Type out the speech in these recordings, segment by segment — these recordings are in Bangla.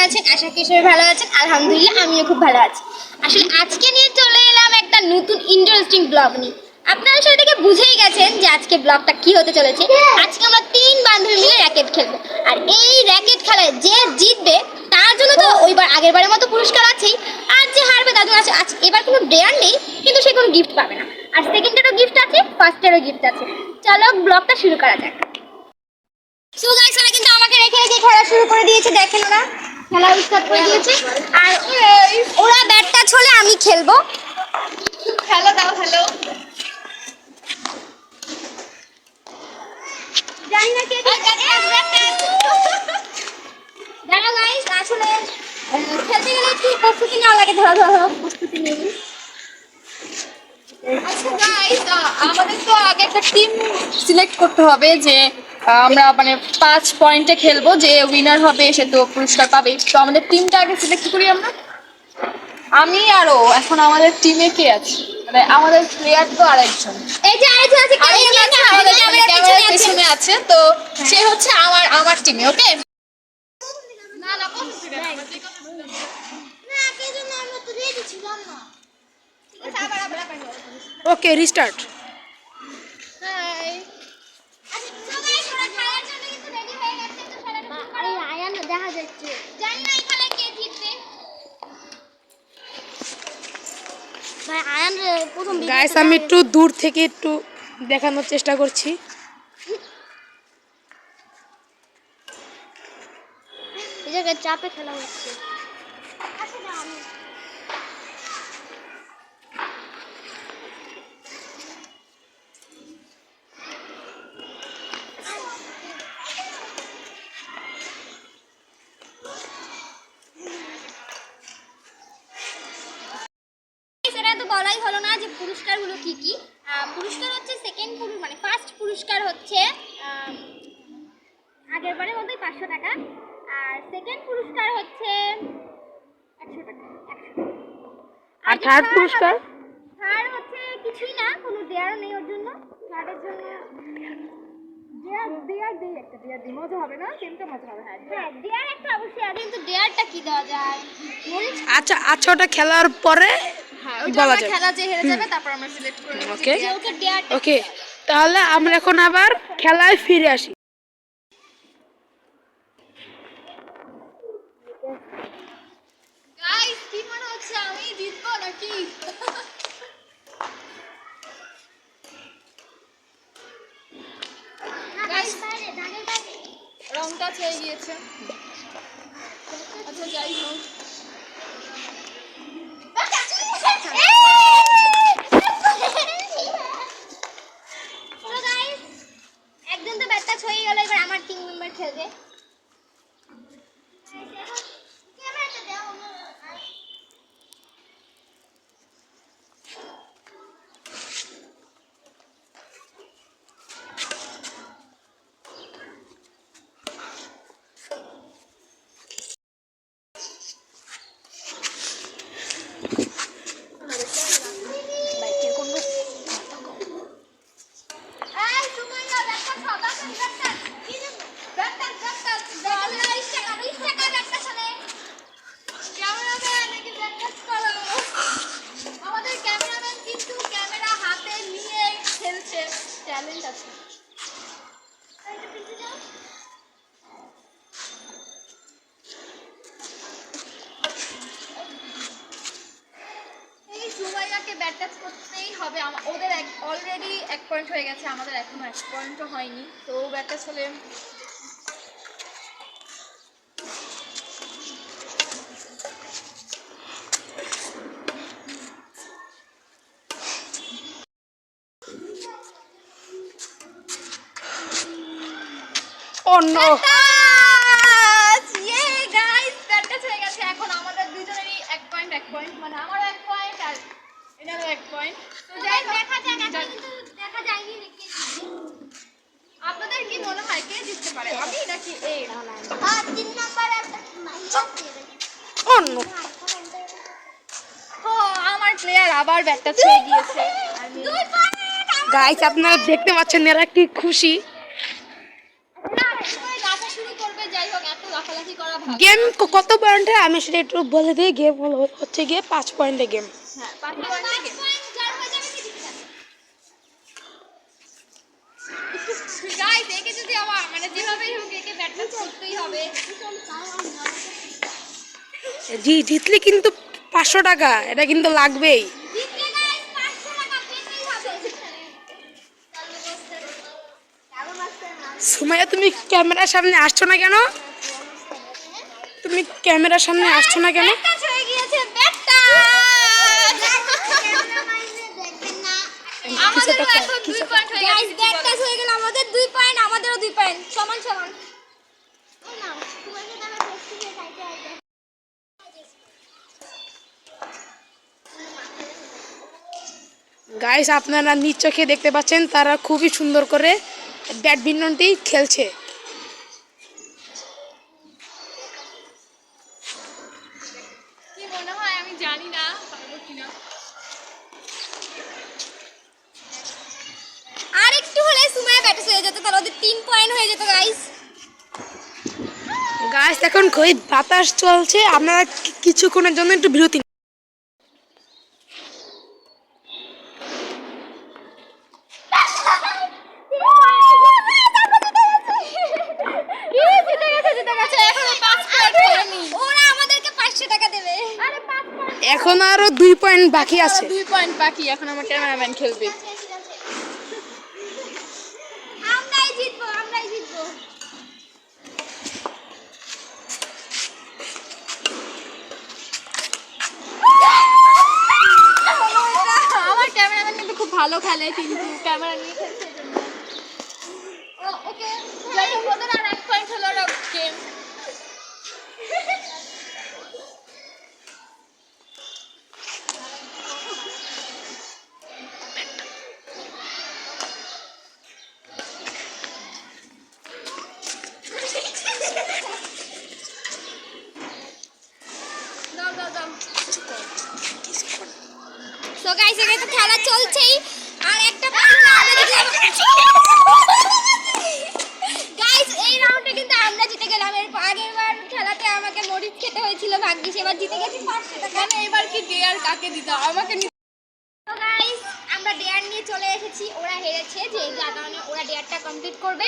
আছেন? আশা করি সবাই ভালো আছেন। আলহামদুলিল্লাহ আমিও খুব ভালো আছি। আসলে আজকে নিয়ে চলে এলাম একটা নতুন ইন্টারেস্টিং ব্লগ নিয়ে। আপনারা সেটা থেকে বুঝেই গেছেন যে আজকে ব্লগটা কি হতে চলেছে। আজকে আমরা 3 বান্ধবী মিলে র্যাকেট খেলবো, আর এই র্যাকেট খেলায় যে জিতবে তার জন্য তো ওইবার আগের বারের মতো পুরস্কার আছেই, আর যে হারবে তার জন্য আছে এবার কোনো ডেয়ার নেই, কিন্তু সে কোনো গিফট পাবে না। আর সেকেন্ডেরও গিফট আছে, ফার্স্টেরও গিফট আছে। চলো ব্লগটা শুরু করা যাক। সো গাইস, ওরা কিন্তু আমাকে রেখে রেখে খেলা শুরু করে দিয়েছে, দেখেন ওরা খেলা স্টার্ট করে দিয়েছে। আর ওরা ব্যাটটা ছলে আমি খেলবো। হ্যালো দাও, হ্যালো। জানি না কে জানো গাইস, আসলে খেলতে গেলে একটু প্রস্তুতি নেওয়া লাগে। ধরো ধরো প্রস্তুতি নিয়ে। আচ্ছা গাইস, আমাদের তো আগে একটা টিম সিলেক্ট করতে হবে যে আমরা মানে 5 পয়েন্টে খেলবো, যে উইনার হবে সে তো পুরস্কার পাবে। তো আমাদের টিমটা আগে সিলেক্ট করি আমরা। আমি আরো এখন আমাদের টিমে কে আছে, মানে আমাদের প্লেয়ার তো আরেকজন এই যে আরেকজন আছে, আমাদের ক্যামেরার পিছনে আছে, তো সে হচ্ছে আমার টিমে। ওকে না না ওকে রিস্টার্ট। দেখা যাচ্ছে, জানি না এখানে কে জিতবে। ভাই আয়ান প্রথম গাইস আমি একটু দূর থেকে একটু দেখানোর চেষ্টা করছি। এই জায়গায় চাপে খেলা হচ্ছে। সেটা তো বলাই হলো না যে পুরস্কারগুলো কি কি। পুরস্কার হচ্ছে মানে ফার্স্ট পুরস্কার হচ্ছে আগের বারের মতোই 500 টাকা, আর সেকেন্ড পুরস্কার হচ্ছে 100 টাকা। আর থার্ড পুরস্কার? থার্ড হচ্ছে কিছুই না, কোনো দেয়ারও নেই ওর জন্য। থার্ডের জন্য দেয়ার একটা দেয়ার দিই, মজা হবে না? গেমটা মজা হবে। হ্যাঁ দেয়ার একটা অবশ্যই আছে, কিন্তু দেয়ারটা কি দেওয়া যায়? আচ্ছা আচ্ছা, ওটা খেলার পরে বলা যাবে। খেলা যে হেরে যাবে তারপর আমরা সিলেক্ট করে নেব। ওকে ওকে দেয়ারটা। ওকে, তাহলে আমরা এখন আবার খেলায় ফিরে আসি। গাইস কি মনে হচ্ছে আমি জিতবো নাকি? রংটা ছেড়ে গিয়েছে। আচ্ছা যাই হোক, একজন তো ব্যাটটা ছুঁয়ে গেল, এবার আমার টিম মেম্বার খেলবে। আমাদের ক্যামেরাম্যান কিন্তু ক্যামেরা হাতে নিয়ে খেলছে, ট্যালেন্ট আছে। এই সুমাইয়াকে ব্যাট টাচ করতেই হবে। ওদের অলরেডি 1 পয়েন্ট হয়ে গেছে, আমাদের এখনো 1 পয়েন্টও হয়নি। তো ব্যাট টাচ হলে অন্য ইয়ে গাইস, ব্যাট টাচ হয়ে গেছে। এখন আমাদের দুজনেরই 1 পয়েন্ট 1 পয়েন্ট, মানে আমার 1 পয়েন্ট আর এনারও 1 পয়েন্ট। তো যাই হোক, দেখা যাক, এখন কিন্তু দেখা যায়নি নাকি। আপনাদের কি মনে হয় কে জিততে পারে, আমি নাকি এ? আর 3 নাম্বার একটা অন্য ও আমার প্লেয়ার আবার ব্যাটটা ছুঁয়ে গিয়েছে। গাইস আপনারা দেখতে পাচ্ছেন এরা কি খুশি। না, সময় গাছা শুরু করবে তবে যাই হোক এত লাফালাফি করা ভালো গেম কত পয়েন্টে আমি সেটা একটু বলে দিই। গেম হচ্ছে গিয়ে 5 পয়েন্টে গেম। হ্যাঁ 5 পয়েন্ট থেকে গাইস একে যদি আমার মানে যেভাবেই হোক একে ব্যাটম্যান করতেই হবে। জি জিতলে কিন্তু 500 টাকা, এটা কিন্তু লাগবেই। জিতলে গাইস 500 টাকা পেতেই হবে। সুমাইয়া তুমি ক্যামেরার সামনে আসছো না কেন? তুমি ক্যামেরার সামনে আসছো না কেন? ব্যাটটাচ হয়ে গিয়েছে, ব্যাটটাচ। আমাদেরও এখন 2 পয়েন্ট হয়ে গেছে। গাইস ব্যাটটাচ হয়ে গেল, আমাদের 2 পয়েন্ট, আমাদেরও 2 পয়েন্ট, সমান সমান। এই নাও, তোমার সাথে আমার ফেস্টিভ্যাল খাইতে হবে। গাইস আপনারা নিজ চোখে দেখতে পাচ্ছেন তারা খুবই সুন্দর করে ব্যাডমিন্টনটি খেলছে। কি মনে হয় আমি জানি না পারবো কিনা। আর একটু হলে সুমাইয়া ব্যাটটাচ হয়ে যেত, তাহলে ওদের 3 পয়েন্ট হয়ে যেত গাইস। গাইস এখন খুবই বাতাস চলছে, আপনারা কিছুক্ষণের জন্য একটু বিরতি নিন। জিতে গেছে, এখনো 5 পয়েন্ট হয়নি। ওরা আমাদেরকে 500 টাকা দেবে। আরে 5 পয়েন্ট। এখন আরো 2 পয়েন্ট বাকি আছে। 2 পয়েন্ট বাকি, এখন আমার ক্যামেরাম্যান খেলবে। আমরাই জিতবো, আমরাই জিতবো। আমার ক্যামেরাম্যান কিন্তু খুব ভালো খেলে, কিন্তু ক্যামেরা নিয়ে খেলছে এজন্য। ওকে যাই হোক ওদের আর 1 পয়েন্ট হলো গেম। দাও দাও দাও। সো গাইস এখানে তো খেলা চলছেই, আর একটা পয়েন্ট আমরা জিতলাম। গাইস এই রাউন্ডে কিন্তু আমরা জিতে গেলাম। এর আগেরবার খেলাতে আমাকে মরিচ খেতে হয়েছিল, ভাগ্যিস এবার জিতে গেছি 500 টাকা। মানে এবার কি ডেয়ার কাকে দিতে হবে? আমাকে তো গাইস আমরা ডেয়ার নিয়ে চলে এসেছি। ওরা হেরেছে, যে যার কারণে ওরা ডেয়ারটা কমপ্লিট করবে।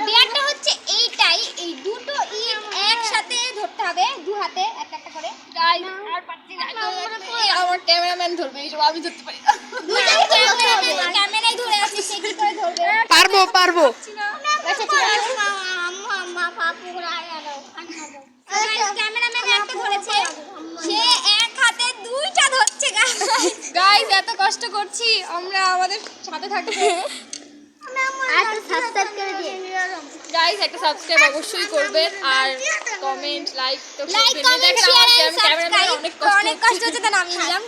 ডেয়ারটা হচ্ছে এইটাই, এই দুটো ইট একসাথে ধরতে হবে, দু হাতে একটা একটা করে। গাইস আর পারছি না। আমার ক্যামেরাম্যান ধরবে, এইসব আমি ধরতে পারি না। দুটো ক্যামেরাই ধরে আছে, সে কি করে ধরবে? পারবো পারবো। ক্যামেরাম্যান একটা ধরেছে, সে এক হাতে দুইটা ধরছে। গাইস এত কষ্ট করছি আমরা, আমাদের সাথে থাকবে। গাইস একটা সাবস্ক্রাইব অবশ্যই করবেন, আর কমেন্ট লাইক তো লাইক করবেন। কমেন্ট দেখেন শেয়ার আমার এন্ড ক্যামেরাম্যান সাবস্ক্রাইব। অনেক কষ্ট হচ্ছে, তাই নামিয়ে নিলাম।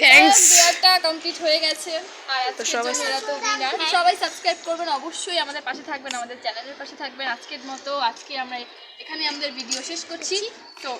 থ্যাঙ্কস। ডেয়ারটা কমপ্লিট হয়ে গেছে, আর আজকের সবাই জন্য এরা তো উইনার। সবাই সাবস্ক্রাইব করবেন, অবশ্যই আমাদের পাশে থাকবেন, আমাদের চ্যানেলের পাশে থাকবেন। আজকের মতো আজকে আমরা এখানে আমাদের ভিডিও শেষ করছি। তো